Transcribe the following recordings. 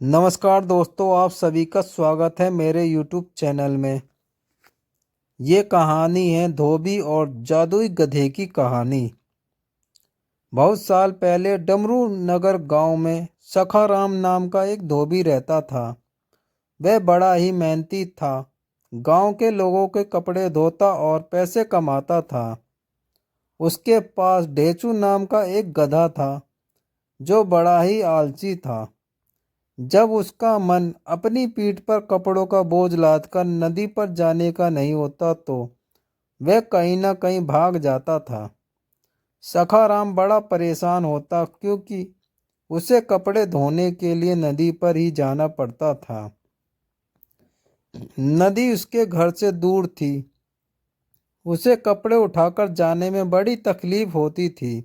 नमस्कार दोस्तों, आप सभी का स्वागत है मेरे YouTube चैनल में। ये कहानी है धोबी और जादुई गधे की कहानी। बहुत साल पहले डमरू नगर गांव में सखाराम नाम का एक धोबी रहता था। वह बड़ा ही मेहनती था। गांव के लोगों के कपड़े धोता और पैसे कमाता था। उसके पास ढेचू नाम का एक गधा था जो बड़ा ही आलसी था। जब उसका मन अपनी पीठ पर कपड़ों का बोझ लादकर नदी पर जाने का नहीं होता तो वह कहीं न कहीं भाग जाता था। सखाराम बड़ा परेशान होता क्योंकि उसे कपड़े धोने के लिए नदी पर ही जाना पड़ता था। नदी उसके घर से दूर थी। उसे कपड़े उठाकर जाने में बड़ी तकलीफ होती थी।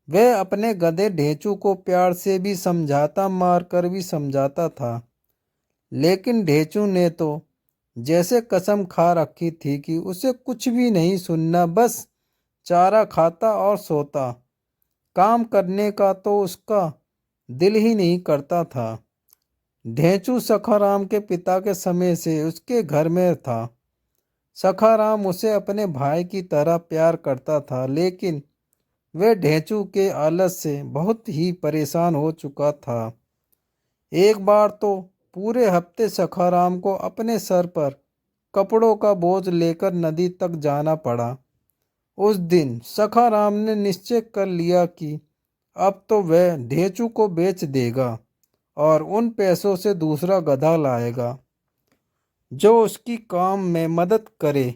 वह अपने गधे ढेंचू को प्यार से भी समझाता, मार कर भी समझाता था, लेकिन ढेंचू ने तो जैसे कसम खा रखी थी कि उसे कुछ भी नहीं सुनना, बस चारा खाता और सोता। काम करने का तो उसका दिल ही नहीं करता था। ढेंचू सखाराम के पिता के समय से उसके घर में था। सखाराम उसे अपने भाई की तरह प्यार करता था, लेकिन वह ढेंचू के आलस से बहुत ही परेशान हो चुका था। एक बार तो पूरे हफ्ते सखाराम को अपने सर पर कपड़ों का बोझ लेकर नदी तक जाना पड़ा। उस दिन सखाराम ने निश्चय कर लिया कि अब तो वह ढेंचू को बेच देगा और उन पैसों से दूसरा गधा लाएगा जो उसकी काम में मदद करे।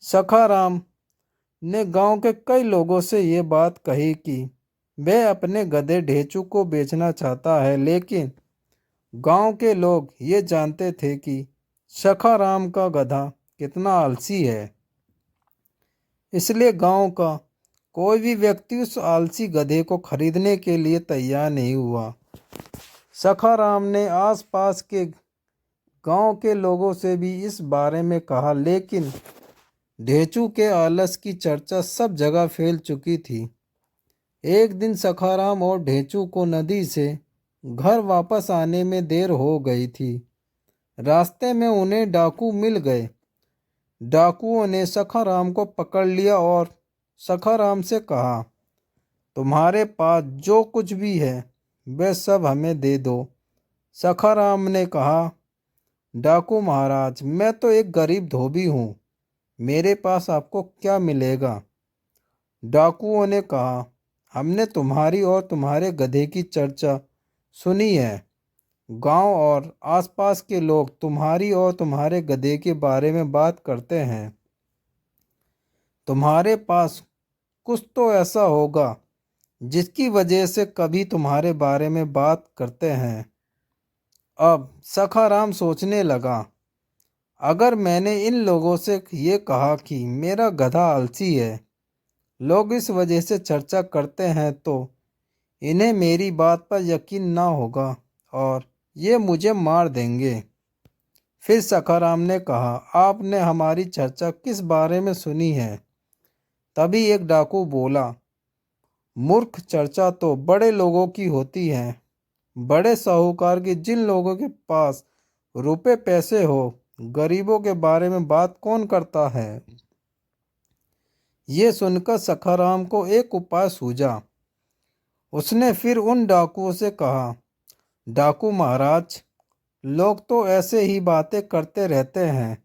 सखाराम ने गांव के कई लोगों से ये बात कही कि वह अपने गधे ढेंचू को बेचना चाहता है, लेकिन गांव के लोग ये जानते थे कि सखाराम का गधा कितना आलसी है। इसलिए गांव का कोई भी व्यक्ति उस आलसी गधे को खरीदने के लिए तैयार नहीं हुआ। सखाराम ने आसपास के गांव के लोगों से भी इस बारे में कहा, लेकिन ढेंचू के आलस की चर्चा सब जगह फैल चुकी थी। एक दिन सखाराम और ढेंचू को नदी से घर वापस आने में देर हो गई थी। रास्ते में उन्हें डाकू मिल गए। डाकुओं ने सखाराम को पकड़ लिया और सखाराम से कहा, तुम्हारे पास जो कुछ भी है वह सब हमें दे दो। सखाराम ने कहा, डाकू महाराज, मैं तो एक गरीब धोबी हूँ, मेरे पास आपको क्या मिलेगा। डाकुओं ने कहा, हमने तुम्हारी और तुम्हारे गधे की चर्चा सुनी है। गांव और आसपास के लोग तुम्हारी और तुम्हारे गधे के बारे में बात करते हैं। तुम्हारे पास कुछ तो ऐसा होगा जिसकी वजह से कभी तुम्हारे बारे में बात करते हैं। अब सखाराम सोचने लगा, अगर मैंने इन लोगों से ये कहा कि मेरा गधा आलसी है, लोग इस वजह से चर्चा करते हैं, तो इन्हें मेरी बात पर यकीन ना होगा और ये मुझे मार देंगे। फिर सखाराम ने कहा, आपने हमारी चर्चा किस बारे में सुनी है। तभी एक डाकू बोला, मूर्ख, चर्चा तो बड़े लोगों की होती है, बड़े साहूकार की। जिन लोगों के पास रुपए पैसे हो, गरीबों के बारे में बात कौन करता है। ये सुनकर सखाराम को एक उपाय सूझा। उसने फिर उन डाकुओं से कहा, डाकू महाराज, लोग तो ऐसे ही बातें करते रहते हैं।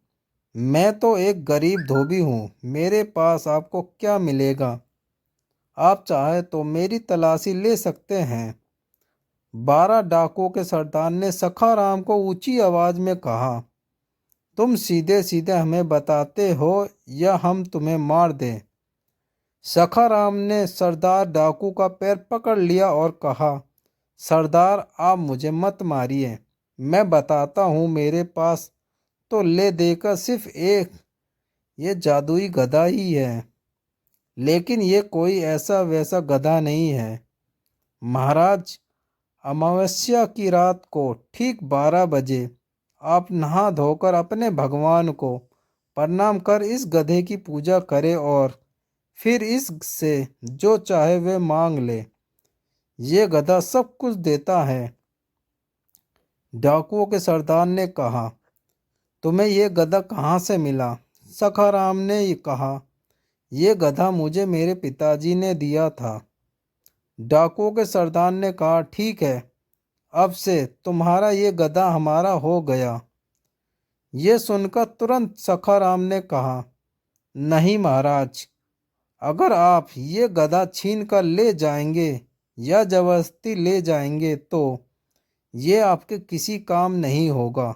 मैं तो एक गरीब धोबी हूँ, मेरे पास आपको क्या मिलेगा। आप चाहे तो मेरी तलाशी ले सकते हैं। 12 डाकुओं के सरदार ने सखाराम को ऊंची आवाज में कहा, तुम सीधे सीधे हमें बताते हो या हम तुम्हें मार दें। सखाराम ने सरदार डाकू का पैर पकड़ लिया और कहा, सरदार, आप मुझे मत मारिए, मैं बताता हूँ। मेरे पास तो ले देकर सिर्फ एक ये जादुई गधा ही है, लेकिन ये कोई ऐसा वैसा गधा नहीं है। महाराज, अमावस्या की रात को ठीक 12 बजे आप नहा धोकर अपने भगवान को प्रणाम कर इस गधे की पूजा करें और फिर इससे जो चाहे वह मांग ले। ये गधा सब कुछ देता है। डाकुओं के सरदार ने कहा, तुम्हें ये गधा कहाँ से मिला? सखाराम ने कहा, ये गधा मुझे मेरे पिताजी ने दिया था। डाकुओं के सरदार ने कहा, ठीक है, अब से तुम्हारा ये गधा हमारा हो गया। ये सुनकर तुरंत सखाराम ने कहा, नहीं महाराज, अगर आप ये गधा छीन कर ले जाएंगे या जबरदस्ती ले जाएंगे तो ये आपके किसी काम नहीं होगा।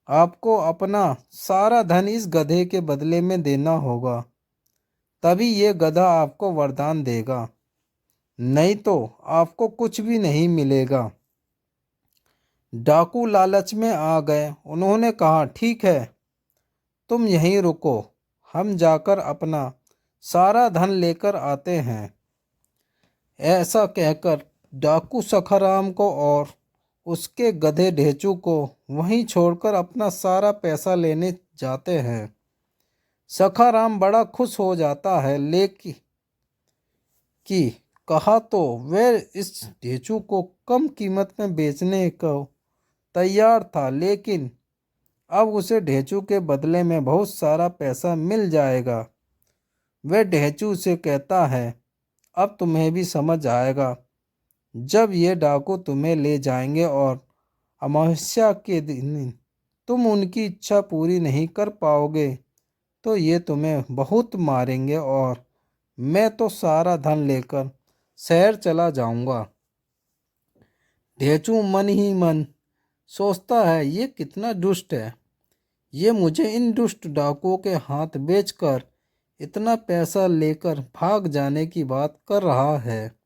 आपको अपना सारा धन इस गधे के बदले में देना होगा, तभी ये गधा आपको वरदान देगा, नहीं तो आपको कुछ भी नहीं मिलेगा। डाकू लालच में आ गए। उन्होंने कहा, ठीक है, तुम यहीं रुको, हम जाकर अपना सारा धन लेकर आते हैं। ऐसा कहकर डाकू सखाराम को और उसके गधे ढेंचू को वहीं छोड़कर अपना सारा पैसा लेने जाते हैं। सखाराम बड़ा खुश हो जाता है, लेकिन कि कहा तो वह इस ढेंचू को कम कीमत में बेचने को तैयार था, लेकिन अब उसे ढेंचू के बदले में बहुत सारा पैसा मिल जाएगा। वह ढेंचू से कहता है, अब तुम्हें भी समझ आएगा, जब ये डाकू तुम्हें ले जाएंगे और अमावस्या के दिन तुम उनकी इच्छा पूरी नहीं कर पाओगे तो ये तुम्हें बहुत मारेंगे और मैं तो सारा धन लेकर शहर चला जाऊंगा। ढेंचू मन ही मन सोचता है, ये कितना दुष्ट है, ये मुझे इन दुष्ट डाकुओं के हाथ बेचकर इतना पैसा लेकर भाग जाने की बात कर रहा है।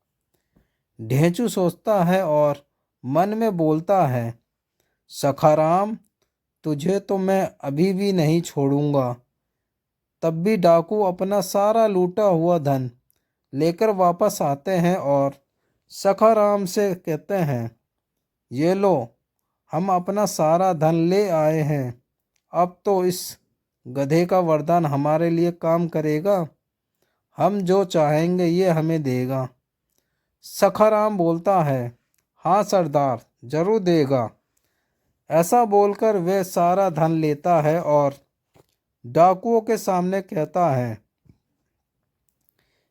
ढेंचू सोचता है और मन में बोलता है, सखाराम, तुझे तो मैं अभी भी नहीं छोड़ूंगा। तब भी डाकू अपना सारा लूटा हुआ धन लेकर वापस आते हैं और सखाराम से कहते हैं, ये लो, हम अपना सारा धन ले आए हैं, अब तो इस गधे का वरदान हमारे लिए काम करेगा, हम जो चाहेंगे ये हमें देगा। सखाराम बोलता है, हाँ सरदार, जरूर देगा। ऐसा बोलकर वह सारा धन लेता है और डाकुओं के सामने कहता है,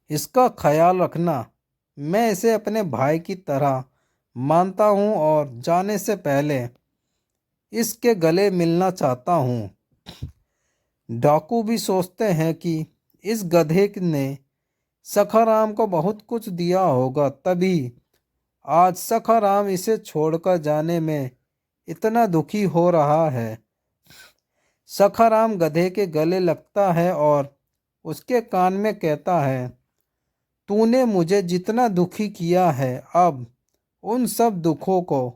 इसका ख्याल रखना, मैं इसे अपने भाई की तरह मानता हूँ और जाने से पहले इसके गले मिलना चाहता हूँ। डाकू भी सोचते हैं कि इस गधे ने सखाराम को बहुत कुछ दिया होगा, तभी आज सखाराम इसे छोड़कर जाने में इतना दुखी हो रहा है। सखाराम गधे के गले लगता है और उसके कान में कहता है, तूने मुझे जितना दुखी किया है, अब उन सब दुखों को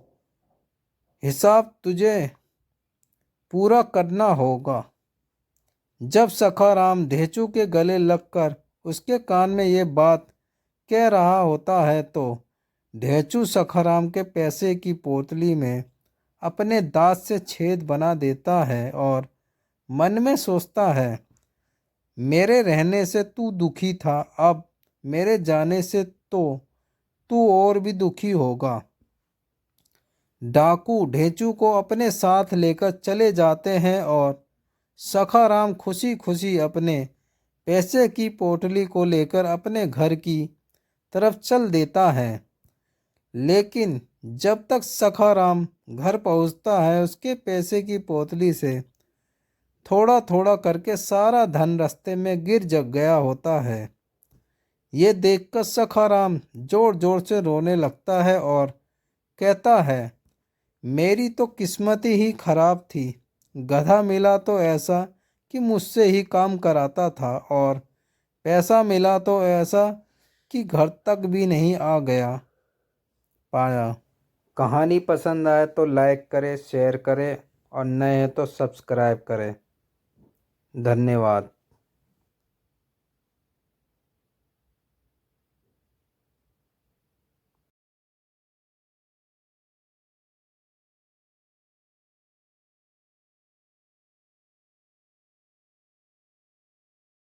हिसाब तुझे पूरा करना होगा। जब सखाराम ढेंचू के गले लगकर उसके कान में ये बात कह रहा होता है तो ढेंचू सखाराम के पैसे की पोतली में अपने दांत से छेद बना देता है और मन में सोचता है, मेरे रहने से तू दुखी था, अब मेरे जाने से तो तू और भी दुखी होगा। डाकू ढेंचू को अपने साथ लेकर चले जाते हैं और सखाराम खुशी खुशी अपने पैसे की पोटली को लेकर अपने घर की तरफ चल देता है। लेकिन जब तक सखाराम घर पहुंचता है, उसके पैसे की पोतली से थोड़ा थोड़ा करके सारा धन रास्ते में गिर जग गया होता है। ये देखकर सखाराम जोर जोर से रोने लगता है और कहता है, मेरी तो किस्मत ही खराब थी, गधा मिला तो ऐसा कि मुझसे ही काम कराता था और पैसा मिला तो ऐसा कि घर तक भी नहीं आ गया पाया। कहानी पसंद आए तो लाइक करें, शेयर करें और नए हैं तो सब्सक्राइब करें। धन्यवाद।